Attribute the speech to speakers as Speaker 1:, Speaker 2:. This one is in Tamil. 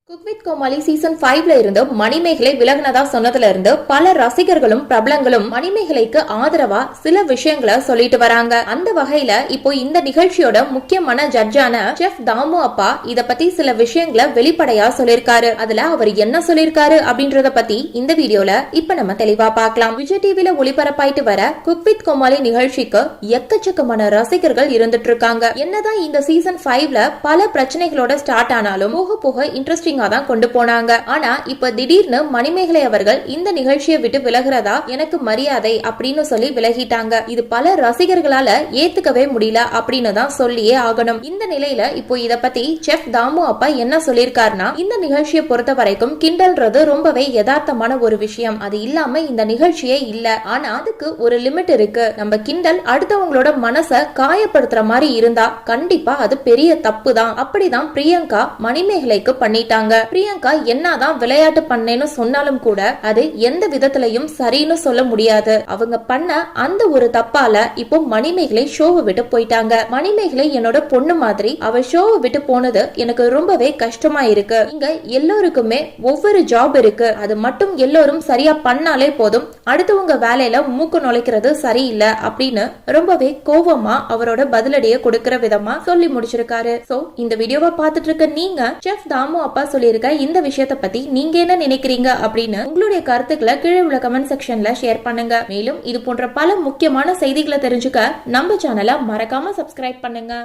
Speaker 1: குக் வித் கோமாளி சீசன் 5ல இருந்து மணிமேகலை விலகினதா சொன்னதுல இருந்து பல ரசிகர்களும் பிரபலங்களும் மணிமேகலைக்கு ஆதரவா சில விஷயங்களை சொல்லிட்டு வராங்க. அந்த வகையில இப்போ இந்த நிகழ்ச்சியோட முக்கியமான ஜட்ஜான செஃப் தாமு அப்பா இத பத்தி சில விஷயங்களை வெளிப்படையா சொல்லிருக்காரு. அதுல அவர் என்ன சொல்லிருக்காரு அப்படின்றத பத்தி இந்த வீடியோல இப்ப நம்ம தெளிவா பார்க்கலாம். விஜய் டிவில ஒளிபரப்பாயிட்டு வர குக் வித் கோமாளி நிகழ்ச்சிக்கு எக்கச்சக்கமான ரசிகர்கள் இருந்துட்டு இருக்காங்க. என்னதான் இந்த சீசன் 5ல பல பிரச்சனைகளோட ஸ்டார்ட் ஆனாலும் போக போக இன்ட்ரெஸ்டிங் தான் கொண்டு போனாங்க. ஆனா இப்ப திடீர்னு மணிமேகலை அவர்கள் இந்த நிகழ்ச்சியை விட்டு விலகிறதா எனக்கு மரியாதை அப்படின்னு சொல்லி விலகிட்டாங்க. இது பல ரசிகர்களால ஏத்துக்கவே முடியல அப்படின்னு தான் சொல்லியே ஆகணும். இந்த நிலையில இப்போ இத பத்தி செஃப் தாமு அப்பா என்ன சொல்லிருக்காருன்னா, இந்த நிகழ்ச்சியை பொறுத்த வரைக்கும் கிண்டல்ன்றது ரொம்பவே யதார்த்தமான ஒரு விஷயம். அது இல்லாம இந்த நிகழ்ச்சியே இல்ல. ஆனா அதுக்கு ஒரு லிமிட் இருக்கு. நம்ம கிண்டல் அடுத்தவங்களோட மனசை காயப்படுத்துற மாதிரி இருந்தா கண்டிப்பா அது பெரிய தப்பு தான். அப்படிதான் பிரியங்கா மணிமேகலைக்கு பண்ணிட்டாங்க. பிரியங்கா என்னதான் விளையாட்டு பண்ணேன்னு சொன்னாலும் கூட அது எந்த விதத்திலையும் சரின்னு சொல்ல முடியாது. அவங்க பண்ண அந்த ஒரு தப்பால இப்போ மணிமேகலை ஷோவை விட்டு போயிட்டாங்க. மணிமேகலை என்னோட பொண்ணு மாதிரி அவ ஷோவை விட்டு போனது எனக்கு ரொம்பவே கஷ்டமா இருக்கு. இங்க எல்லோருக்குமே ஒவ்வொரு ஜாப் இருக்கு. அது மட்டும் எல்லோரும் சரியா பண்ணாலே போதும். அடுத்தவங்க வேலையில மூக்கு நுழைக்கிறது சரியில்லை அப்படின்னு ரொம்பவே கோவமா அவரோட பதிலடியை கொடுக்கிற விதமா சொல்லி முடிச்சிருக்காரு. சோ இந்த வீடியோவை பார்த்துட்டு இருக்க நீங்க செஃப் தாமு அப்பா சொல்லியிருக்க இந்த விஷயத்தை பத்தி நீங்க என்ன நினைக்கிறீங்க அப்படின்னு உங்களுடைய கருத்துக்களை கீழே உள்ள கமெண்ட் செக்ஷன்ல ஷேர் பண்ணுங்க. மேலும் இது போன்ற பல முக்கியமான செய்திகளை தெரிஞ்சுக்க நம்ம சேனலை மறக்காம சப்ஸ்கிரைப் பண்ணுங்க.